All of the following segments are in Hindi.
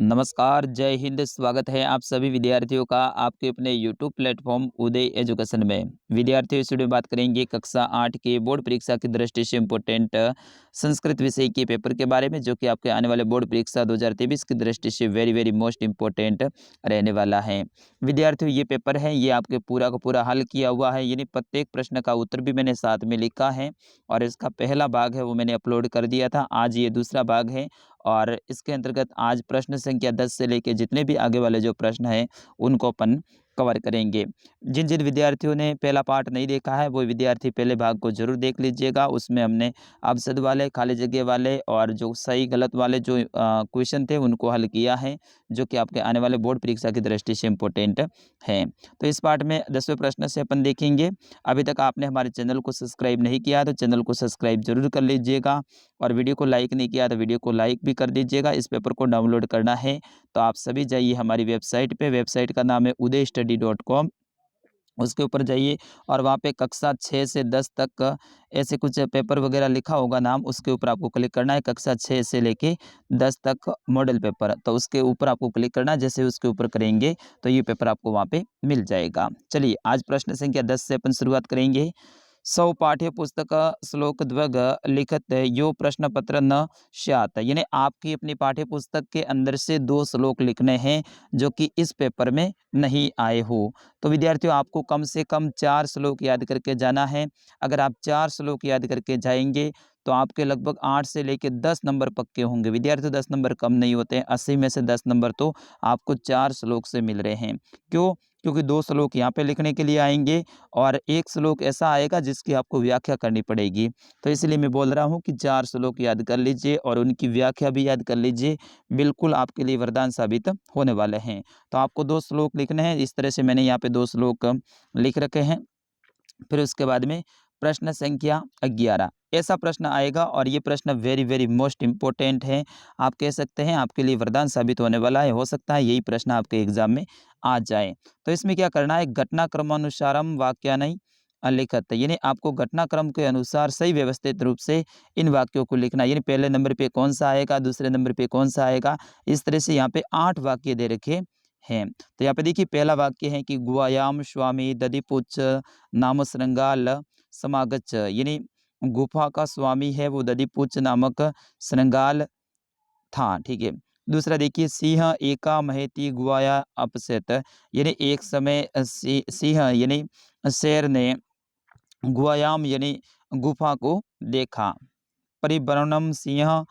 नमस्कार, जय हिंद। स्वागत है आप सभी विद्यार्थियों का आपके अपने यूट्यूब प्लेटफॉर्म उदय एजुकेशन में। विद्यार्थियों, इस वीडियो में बात करेंगे कक्षा 8 के बोर्ड परीक्षा की दृष्टि से इम्पोर्टेंट संस्कृत विषय के पेपर के बारे में, जो कि आपके आने वाले बोर्ड परीक्षा 2023 की दृष्टि से वेरी मोस्ट इम्पोर्टेंट रहने वाला है। विद्यार्थियों, ये पेपर है, ये आपके पूरा का पूरा हल किया हुआ है, यानी प्रत्येक प्रश्न का उत्तर भी मैंने साथ में लिखा है और इसका पहला भाग है वो मैंने अपलोड कर दिया था। आज ये दूसरा भाग है और इसके अंतर्गत आज प्रश्न संख्या 10 से लेके जितने भी आगे वाले जो प्रश्न हैं उनको अपन कवर करेंगे। जिन जिन विद्यार्थियों ने पहला पार्ट नहीं देखा है वो विद्यार्थी पहले भाग को जरूर देख लीजिएगा। उसमें हमने अवसद वाले, खाली जगह वाले और जो सही गलत वाले जो क्वेश्चन थे उनको हल किया है, जो कि आपके आने वाले बोर्ड परीक्षा की दृष्टि से इम्पोर्टेंट हैं। तो इस पार्ट में 10वें प्रश्न से अपन देखेंगे। अभी तक आपने हमारे चैनल को सब्सक्राइब नहीं किया तो चैनल को सब्सक्राइब जरूर कर लीजिएगा और वीडियो को लाइक नहीं किया तो वीडियो को लाइक भी कर दीजिएगा। इस पेपर को डाउनलोड करना है तो आप सभी जाइए हमारी वेबसाइट पे। वेबसाइट का नाम है udaystudy.com। उसके ऊपर जाइए और वहाँ पे कक्षा 6 से 10 तक ऐसे कुछ पेपर वगैरह लिखा होगा नाम, उसके ऊपर आपको क्लिक करना है। कक्षा 6 से लेके 10 तक मॉडल पेपर, तो उसके ऊपर आपको क्लिक करना है। जैसे उसके ऊपर करेंगे तो ये पेपर आपको वहाँ पे मिल जाएगा। चलिए, आज प्रश्न संख्या 10 से अपन शुरुआत करेंगे। सौ पाठ्य पुस्तक श्लोक द्वग लिखत यो प्रश्न पत्र न स्यात्, यानी आपकी अपनी पाठ्य पुस्तक के अंदर से 2 श्लोक लिखने हैं जो कि इस पेपर में नहीं आए हो। तो विद्यार्थियों, आपको कम से कम 4 श्लोक याद करके जाना है। अगर आप 4 श्लोक याद करके जाएंगे तो आपके लगभग 8 से लेके 10 नंबर पक्के होंगे। विद्यार्थियों, 10 नंबर कम नहीं होते हैं। 80 में से 10 नंबर तो आपको 4 श्लोक से मिल रहे हैं। क्यों? क्योंकि 2 श्लोक यहाँ पे लिखने के लिए आएंगे और 1 श्लोक ऐसा आएगा जिसकी आपको व्याख्या करनी पड़ेगी। तो इसलिए मैं बोल रहा हूँ कि 4 श्लोक याद कर लीजिए और उनकी व्याख्या भी याद कर लीजिए। बिल्कुल आपके लिए वरदान साबित होने वाले हैं। तो आपको 2 श्लोक लिखने हैं। इस तरह से मैंने यहाँ पे 2 श्लोक लिख रखे हैं। फिर उसके बाद में प्रश्न संख्या 11 ऐसा प्रश्न आएगा और ये प्रश्न वेरी मोस्ट इम्पोर्टेंट है। आप कह सकते हैं आपके लिए वरदान साबित होने वाला है। हो सकता है यही प्रश्न आपके एग्जाम में आ जाए। तो इसमें क्या करना है, घटनाक्रमानुसारम वाक्यानि लिखत, यानी आपको घटनाक्रम के अनुसार सही व्यवस्थित रूप से इन वाक्यों को लिखना। यानी पहले नंबर पे कौन सा आएगा, दूसरे नंबर पे कौन सा आएगा। इस तरह से यहाँ पे 8 वाक्य दे रखे हैं। तो यहाँ पे देखिए, पहला वाक्य है कि गुहायाम स्वामी दधिपुच्छ नाम श्रृंगाल समागच्छ, यानी गुफा का स्वामी है वो दधिपुच्छ नामक श्रृंगाल था। ठीक है। दूसरा देखिए, सिंह एका महती गुहाया अपसत, यानी एक समय सिंह यानी शेर ने गुहायाम यानी गुफा को देखा। परिभ्रमणम सिंह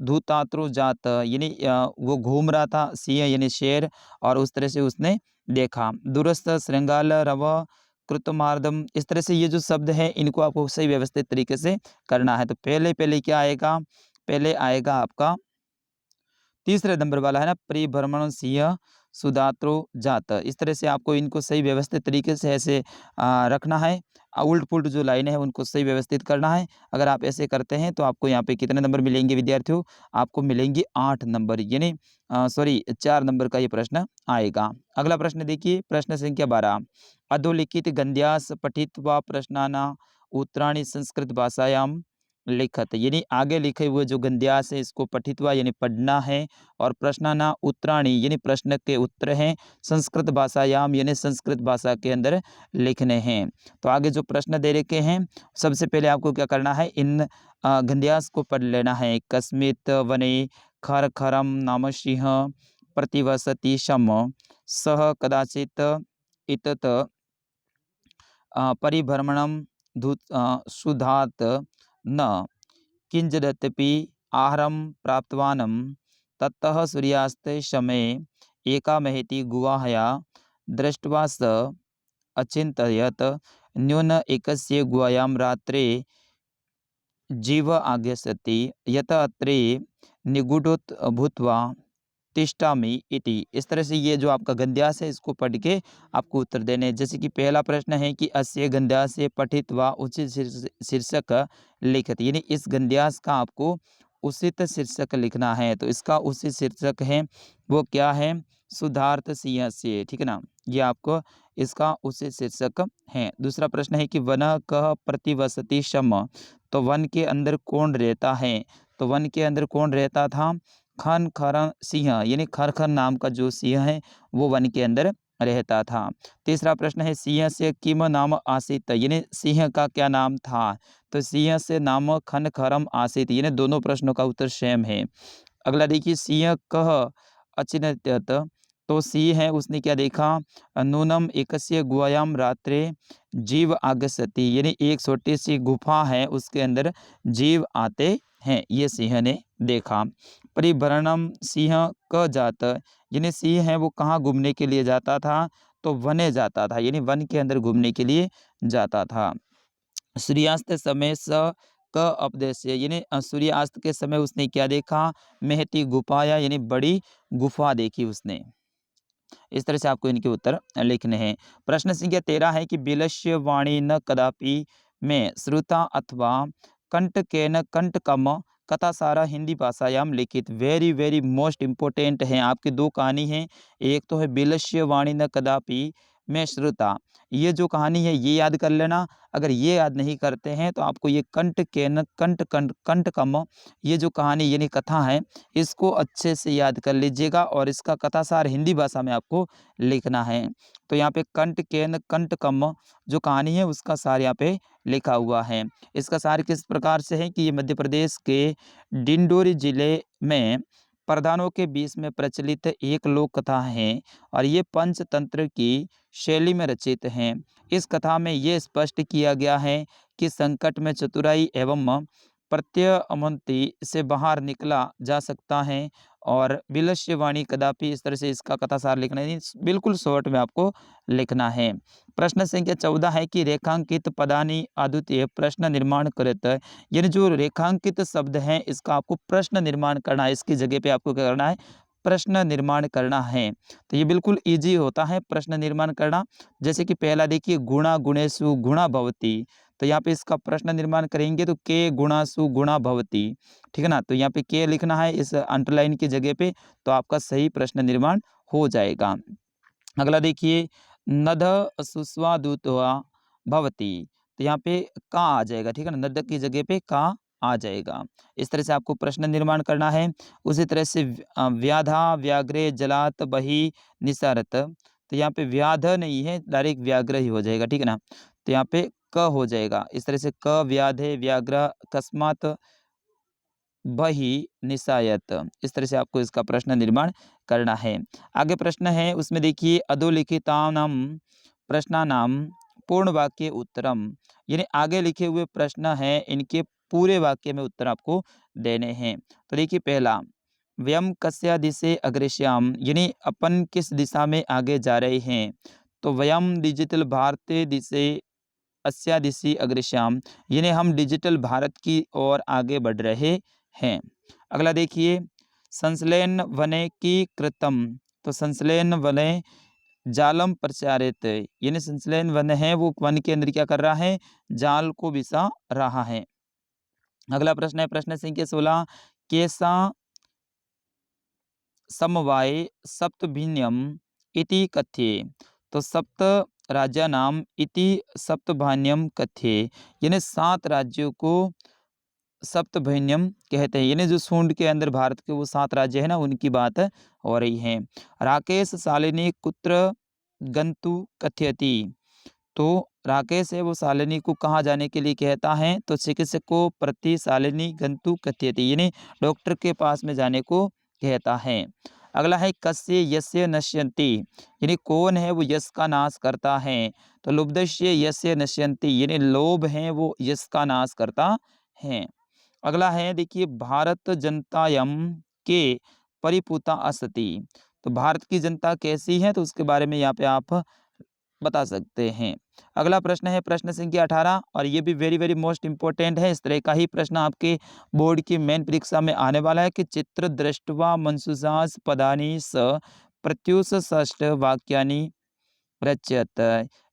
धूतात्रो जात, यानी वो घूम रहा था सिंह यानी शेर और उस तरह से उसने देखा। दूरस्थ श्रृंगाल रव कृतमार्दम, इस तरह से ये जो शब्द है इनको आपको सही व्यवस्थित तरीके से करना है। तो पहले पहले क्या आएगा, पहले आएगा आपका तीसरे नंबर वाला है ना, परिभ्रमण सिंह सुदात्रो जात। इस तरह से आपको इनको सही व्यवस्थित तरीके से ऐसे रखना है। उल्ट पुल्ट जो लाइनें हैं उनको सही व्यवस्थित करना है। अगर आप ऐसे करते हैं तो आपको यहाँ पे कितने नंबर मिलेंगे विद्यार्थियों, आपको मिलेंगे 8 नंबर, यानी 4 नंबर का ये प्रश्न आएगा। अगला प्रश्न देखिए, प्रश्न संख्या 12 अधोलिखित गद्यांश पठित्वा प्रश्नाना उत्तराणि संस्कृत भाषायाम लिखत, यानी आगे लिखे हुए जो गद्यांश है इसको पठित्वा यानी पढ़ना है और प्रश्नाना उत्तराणी यानी प्रश्न के उत्तर हैं संस्कृत भाषायाम यानी संस्कृत भाषा के अंदर लिखने हैं। तो आगे जो प्रश्न दे रखे हैं, सबसे पहले आपको क्या करना है, इन गद्यांश को पढ़ लेना है। कस्मित वने खर खरम नाम सिंह प्रतिवसति शम सह कदाचित इतत परिभ्रमणम सुधात न किंचिदपि आहारं प्राप्तवान् ततः सूर्यास्ते समये एका महती गुहाया दृष्ट्वा स अचिन्तयत् न्यून एकस्य गुहायां रात्रे जीव आगच्छति यत अत्रे निगूढोत् भूत्वा तिष्ठामि इति। इस तरह से ये जो आपका गद्यांश है इसको पढ़ के आपको उत्तर देने हैं। जैसे कि पहला प्रश्न है कि अस्य गद्यांशे पठित्वा उचित शीर्षक लिखत, यानी इस गद्यांश का आपको उचित शीर्षक लिखना है। तो इसका उचित शीर्षक है वो क्या है, सुधार्थ सिंह से, ठीक है ना, ये आपको इसका उचित शीर्षक है। दूसरा प्रश्न है कि वन कह प्रतिवसति शम, तो वन के अंदर कौन रहता है, तो वन के अंदर कौन रहता था, खनखर सिंह यानी खरखर नाम का जो सिंह है वो वन के अंदर रहता था। तीसरा प्रश्न है सिंह से किम नाम आसीत यानी सिंह का क्या नाम था? तो सिंह से नाम खनखरम आसीत यानी दोनों प्रश्नों का उत्तर सेम है। अगला देखिए सिंह कह अचिन्त्यत तो सिंह है उसने क्या देखा? नूनम एकस्य गुहायाम रात्रे जीव आगस्यति यानी एक छोटी सी गुफा है उसके अंदर जीव आते हैं, ये सिंह ने देखा। परिभ्रमणम सिंह क जात यानी सिंह है वो कहाँ घूमने के लिए जाता था? तो वने जाता था यानी वन के अंदर घूमने के लिए जाता था। सूर्यास्त समय स क उपदेश यानी सूर्यास्त के समय उसने क्या देखा? महती गुफाया यानी बड़ी गुफा देखी उसने। इस तरह से आपको इनके उत्तर लिखने हैं। प्रश्न संख्या 13 है कि बिलस्य वाणी न कदापि में श्रुता अथवा कंटकेन कंटकम कथा सारा हिंदी भाषायाम लिखित। वेरी वेरी मोस्ट इम्पोर्टेंट है, आपकी दो कहानी है। एक तो है बिलस्य वाणी न कदापि में श्रुता, ये जो कहानी है ये याद कर लेना। अगर ये याद नहीं करते हैं तो आपको ये कंटकेन कंटकम ये जो कहानी यानी कथा है इसको अच्छे से याद कर लीजिएगा और इसका कथासार हिंदी भाषा में आपको लिखना है। तो यहाँ पे कंटकेन कंटकम जो कहानी है उसका सार यहाँ पे लिखा हुआ है। इसका सार किस प्रकार से है कि ये मध्य प्रदेश के डिंडोरी जिले में प्रधानों के बीच में प्रचलित एक लोक कथा है और ये पंचतंत्र की शैली में रचित है। इस कथा में ये स्पष्ट किया गया है कि संकट में चतुराई एवं प्रत्यमंती से बाहर निकला जा सकता है और विलस्यवाणी कदापि, इस तरह से इसका कथासार लिखना है, बिल्कुल शॉर्ट में आपको लिखना है। प्रश्न संख्या 14 है कि रेखांकित पदानी अद्वितीय प्रश्न निर्माण करत यानी जो रेखांकित शब्द हैं इसका आपको प्रश्न निर्माण करना है, इसकी जगह पे आपको क्या करना है? प्रश्न निर्माण करना है। तो ये बिल्कुल इजी होता है प्रश्न निर्माण करना। जैसे कि पहला देखिए गुणा गुणेशु गुणा भवती, तो यहाँ पे इसका प्रश्न निर्माण करेंगे तो के गुणासु गुणा भवती, ठीक है ना। तो यहाँ पे के लिखना है इस अंडरलाइन की जगह पे, तो आपका सही प्रश्न निर्माण हो जाएगा। अगला देखिए नद सुस्वादुत्वा भवती, तो यहाँ पे का आ जाएगा, ठीक है ना, नद की जगह पे का आ जाएगा। इस तरह से आपको प्रश्न निर्माण करना है। उसी तरह से व्याधा व्याघ्रे जलात बही निसारत, तो यहाँ पे व्याध नहीं है, डायरेक्ट व्याघ्र ही हो जाएगा, ठीक है ना। तो यहाँ पे क हो जाएगा। इस तरह से क व्याधे व्याघ्र अकस्मात बही निशायत, इस तरह से आपको इसका प्रश्न निर्माण करना है। आगे प्रश्न है उसमें देखिए अधोलिखितानाम प्रश्नानाम पूर्ण वाक्य उत्तरम, यानी आगे लिखे हुए प्रश्न हैं इनके पूरे वाक्य में उत्तर आपको देने हैं। तो देखिए पहला व्यम कस्या दिशे अग्रश्याम यानी अपन किस दिशा में आगे जा रहे हैं? तो वयम डिजिटल भारतीय दिशे अस्या दिशि अग्रश्याम यानी हम डिजिटल भारत की ओर आगे बढ़ रहे हैं। अगला देखिए संश्लेन वने की कृतम, तो संश्लेन वने जालम प्रचारित यानी संश्लेन वन है वो वन के अंदर क्या कर रहा है? जाल को बिछा रहा है। अगला प्रश्न है प्रश्न संख्या 16 कैसा समवाय सप्तभिन्यम इति कथ्ये, तो सप्त राज्य नाम इति सप्तभान्यम कथ्ये यानी 7 राज्यों को सप्तभिन्यम कहते हैं, यानी जो सूंड के अंदर भारत के वो 7 राज्य है ना उनकी बात हो रही है। राकेश शालिनी कुत्र गंतु कथयति, तो राकेश है वो शालिनी को कहाँ जाने के लिए कहता है? तो चिकित्सक को प्रति शालिनी गंतु कथयति यानी डॉक्टर के पास में जाने को कहता है। अगला है कस्य यस्य नश्यन्ति यानी कौन है वो यश का नाश करता है? तो लुब्धस्य यस्य नश्यन्ति यानी लोभ है वो यश का नाश करता है। अगला है देखिए भारत जनतायम के परिपूता असति, तो भारत की जनता कैसी है? तो उसके बारे में यहाँ पे आप बता सकते हैं। अगला प्रश्न है प्रश्न संख्या 18 और ये भी वेरी वेरी मोस्ट इंपॉर्टेंट है। इस तरह का ही प्रश्न आपके बोर्ड की मेन परीक्षा में आने वाला है कि चित्र दृष्टवा मनसुसास पदानी स प्रत्युष षष्ठ वाक्यानि रच्यत,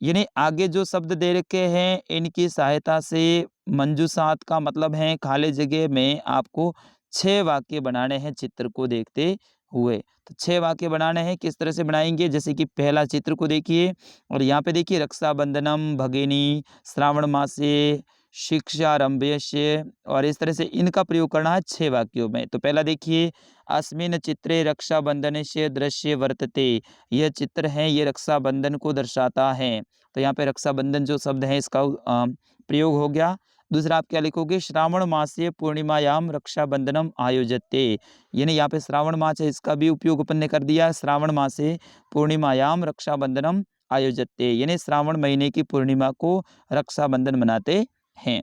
यानी आगे जो शब्द दे रखे हैं इनकी सहायता से मंजूसात का मतलब है खाली जगह में आपको 6 वाक्य बनाने हैं चित्र को देखते हुए। तो 6 वाक्य बनाने हैं, किस तरह से बनाएंगे? जैसे कि पहला चित्र को देखिए और यहाँ पे देखिए रक्षाबंधनम भगिनी श्रावण मासे शिक्षारंभस्य, और इस तरह से इनका प्रयोग करना है 6 वाक्यों में। तो पहला देखिए, अस्मिन् चित्रे रक्षाबंधनस्य दृश्य वर्तते। यह चित्र है, ये रक्षाबंधन को दर्शाता है। तो यहाँ पे रक्षाबंधन जो शब्द है इसका प्रयोग हो गया। दूसरा आप क्या लिखोगे, श्रावण मासीय पूर्णिमायाम रक्षाबंधनम आयोजते, यानी यहाँ पे श्रावण मास है इसका भी उपयोग अपन ने कर दिया। श्रावण मासे पूर्णिमायाम रक्षाबंधनम आयोजते, यानी श्रावण महीने की पूर्णिमा को रक्षाबंधन मनाते हैं।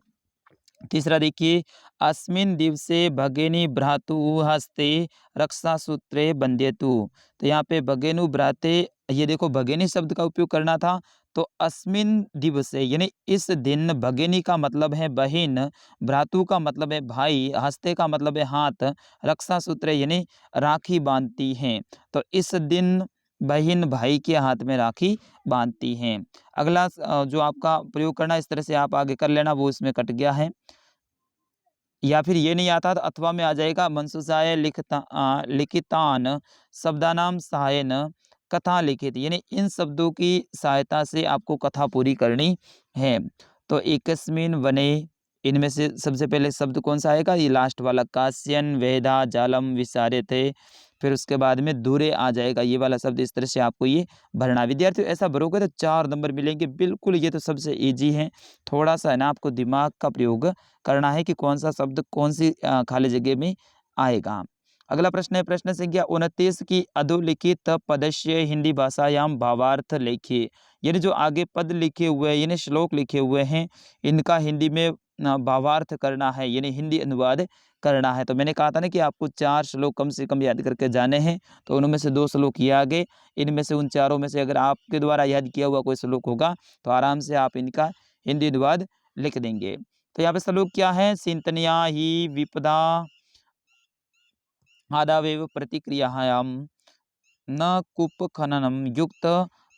तीसरा देखिए, अस्मिन् दिवसे भगिनी भ्रातुः हस्ते रक्षा सूत्रे बंध्यतु। तो यहाँ पे भगेनु भ्राते, ये देखो भगिनी शब्द का उपयोग करना था। तो अस्मिन् दिवसे यानी इस दिन, भगिनी का मतलब है बहन, भ्रातु का मतलब है भाई, हस्ते का मतलब है हाथ, रक्षा सूत्र यानी राखी बांधती हैं। तो इस दिन बहन भाई के हाथ में राखी बांधती हैं। अगला जो आपका प्रयोग करना इस तरह से आप आगे कर लेना, वो इसमें कट गया है। या फिर ये नहीं आता तो अथवा में आ जाएगा, मनसूसाय लिखितान शब्दानाम सहायन कथा लिखित, यानी इन शब्दों की सहायता से आपको कथा पूरी करनी है। तो एकस्मिन वने, इनमें से सबसे पहले शब्द कौन सा आएगा, ये लास्ट वाला, काश्यन वेदा जालम विसारे थे। फिर उसके बाद में दूरे आ जाएगा ये वाला शब्द। इस तरह से आपको ये भरना। विद्यार्थियों ऐसा भरोगे तो 4 नंबर मिलेंगे बिल्कुल। ये तो सबसे ईजी है, थोड़ा सा है ना आपको दिमाग का प्रयोग करना है कि कौन सा शब्द कौन सी खाली जगह में आएगा। अगला प्रश्न है प्रश्न संख्या 29 की अधोलिखित पदस्य हिंदी भाषायाम भावार्थ लिखिए। यानी जो आगे पद लिखे हुए हैं, यानी श्लोक लिखे हुए हैं, इनका हिंदी में भावार्थ करना है, यानी हिंदी अनुवाद करना है। तो मैंने कहा था ना कि आपको 4 श्लोक कम से कम याद करके जाने हैं। तो उनमें से 2 श्लोक ये आ गए। इनमें से उन चारों में से अगर आपके द्वारा याद किया हुआ कोई श्लोक होगा तो आराम से आप इनका हिंदी अनुवाद लिख देंगे। तो यहाँ पे श्लोक क्या है, सिंतनिया ही विपदा आदावेव प्रतिक्रियायाम न कूप खननम युक्त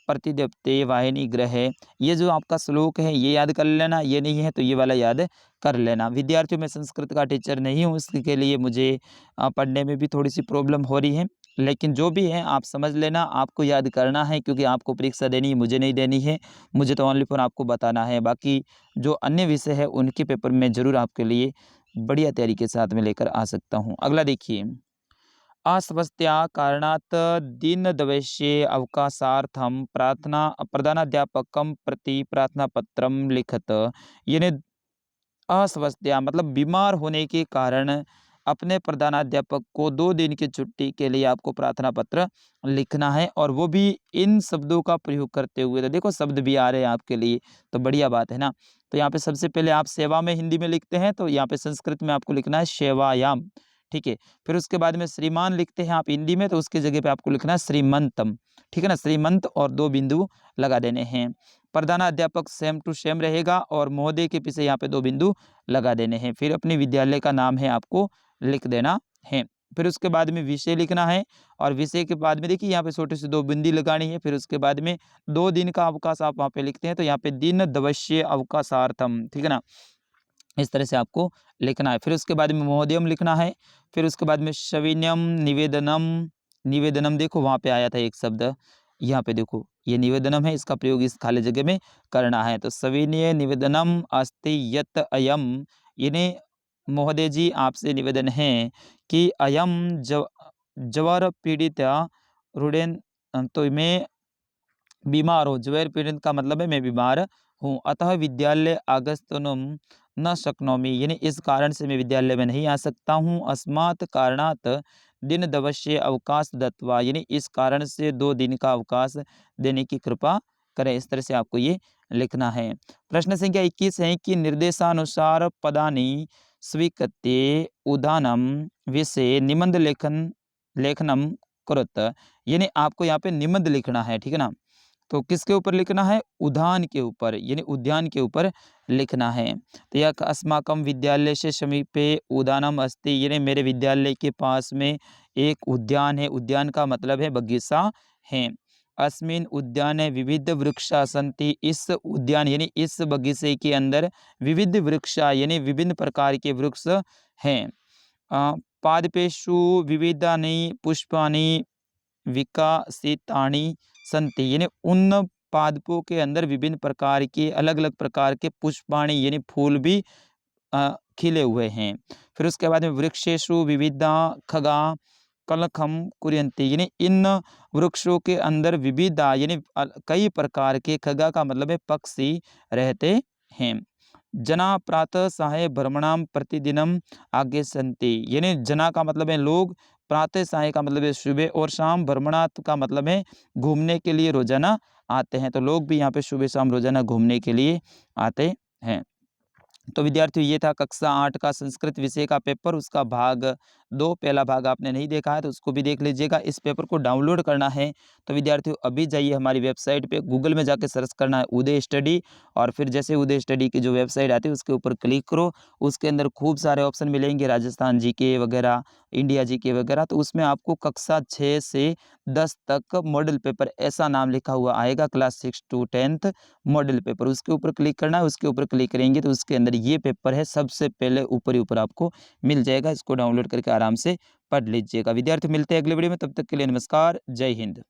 प्रतिदप्ते वाहिनी ग्रह। ये जो आपका श्लोक है ये याद कर लेना, ये नहीं है तो ये वाला याद कर लेना। विद्यार्थियों, मैं संस्कृत का टीचर नहीं हूँ, इसके लिए मुझे पढ़ने में भी थोड़ी सी प्रॉब्लम हो रही है, लेकिन जो भी है आप समझ लेना, आपको याद करना है, क्योंकि आपको परीक्षा देनी है, मुझे नहीं देनी है। मुझे तो ओनली फॉर आपको बताना है। बाकी जो अन्य विषय है उनके पेपर में ज़रूर आपके लिए बढ़िया तैयारी के साथ में लेकर आ सकता हूँ। अगला देखिए, अस्वस्थ्या कारणात् दीनद्वयस्य अवकाशार्थं प्रार्थना प्रधानाध्यापकं प्रति प्रार्थनापत्रं लिखत। यानी अस्वस्थ्या मतलब बीमार होने के कारण अपने प्रधानाध्यापक को 2 दिन की छुट्टी के लिए आपको प्रार्थना पत्र लिखना है, और वो भी इन शब्दों का प्रयोग करते हुए। तो देखो शब्द भी आ रहे हैं आपके लिए, तो बढ़िया बात है ना। तो यहाँ पे सबसे पहले आप सेवा में हिंदी में लिखते हैं, तो यहाँ पे संस्कृत में आपको लिखना है सेवायाम, ठीक है। फिर उसके बाद में श्रीमान लिखते हैं आप हिंदी में, तो उसकी जगह पे आपको लिखना है श्रीमंतम, ठीक है ना, श्रीमंत और 2 बिंदु लगा देने हैं। प्रधानाध्यापक सेम टू सेम रहेगा, और महोदय के पीछे यहाँ पे 2 बिंदु लगा देने हैं। फिर अपने विद्यालय का नाम है आपको लिख देना है। फिर उसके बाद में विषय लिखना है, और विषय के बाद में देखिए यहाँ पे छोटे से 2 बिंदी लगानी है। फिर उसके बाद में 2 दिन का अवकाश आप वहाँ पे लिखते हैं, तो यहाँ पे दिन दिवसीय अवकाशार्थम, ठीक है ना, इस तरह से आपको लिखना है। फिर उसके बाद में महोदयम लिखना है। फिर उसके बाद में सविनयम निवेदनम, निवेदनम देखो वहाँ पे आया था एक शब्द, यहाँ पे देखो ये निवेदनम है, इसका प्रयोग इस खाली जगह में करना है। तो सविनय निवेदनम अस्ति यत अयम, यानी महोदय जी आपसे निवेदन है कि अयम ज्वर पीड़ित रुडेन, तो मैं बीमार हूँ। ज्वर पीड़ित का मतलब है मैं बीमार हूँ। अतः विद्यालय आगन्तुम न शक्नोमि, यानी इस कारण से मैं विद्यालय में नहीं आ सकता हूँ। अस्मात् कारणात् दिन दिवसीय अवकाश दत्वा, यानी इस कारण से 2 दिन का अवकाश देने की कृपा करें। इस तरह से आपको ये लिखना है। प्रश्न संख्या 21 है कि निर्देशानुसार पदानि स्वीकृत्य उदानम विषय निबंध लेखनम कुरुत, यानी आपको यहाँ पे निबंध लिखना है, ठीक है ना। तो किसके ऊपर लिखना है, उद्यान के ऊपर, यानी उद्यान के ऊपर लिखना है। तो यह अस्माकं विद्यालय से समीपे उद्यानम अस्ति, यानी मेरे विद्यालय के पास में एक उद्यान है। उद्यान का मतलब है बगीचा है। अस्मिन् उद्याने विविध वृक्षा सन्ति, इस उद्यान यानी इस बगीचे के अंदर विविध वृक्षा यानी विभिन्न प्रकार के वृक्ष हैं। पादपेषु विविधानि पुष्पाणि विकसितानि सन्ति, यानी उन पादपों के अंदर विभिन्न प्रकार के अलग अलग प्रकार के पुष्पाणि यानी फूल भी खिले हुए हैं। फिर उसके बाद में वृक्षेषु विविधा खगा कलखम कुर्यन्ति, यानी इन वृक्षों के अंदर विविधा यानी कई प्रकार के, खगा का मतलब है पक्षी, रहते हैं। जना प्रातः साय भ्रमणाम प्रतिदिनम आगे संति, यानी जना का मतलब है लोग, प्रातः साय का मतलब है सुबह, और शाम भ्रमणात का मतलब है घूमने के लिए रोजाना आते हैं। तो लोग भी यहाँ पे सुबह शाम रोजाना घूमने के लिए आते हैं। तो विद्यार्थियों ये था कक्षा 8 का संस्कृत विषय का पेपर, उसका भाग 2, पहला भाग आपने नहीं देखा है तो उसको भी देख लीजिएगा। इस पेपर को डाउनलोड करना है तो विद्यार्थियों अभी जाइए हमारी वेबसाइट पे, गूगल में जाके सर्च करना है उदय स्टडी, और फिर जैसे उदय स्टडी की जो वेबसाइट आती है उसके ऊपर क्लिक करो। उसके अंदर खूब सारे ऑप्शन मिलेंगे, राजस्थान जीके वगैरह, इंडिया जीके वगैरह, तो उसमें आपको कक्षा 6 से 10 तक मॉडल पेपर ऐसा नाम लिखा हुआ आएगा, class 6 to 10th model paper, उसके ऊपर क्लिक करना है। उसके ऊपर क्लिक करेंगे तो उसके अंदर ये पेपर है, सबसे पहले ऊपर ही ऊपर आपको मिल जाएगा। इसको डाउनलोड करके आराम से पढ़ लीजिएगा। विद्यार्थी मिलते हैं अगले वीडियो में, तब तक के लिए नमस्कार, जय हिंद।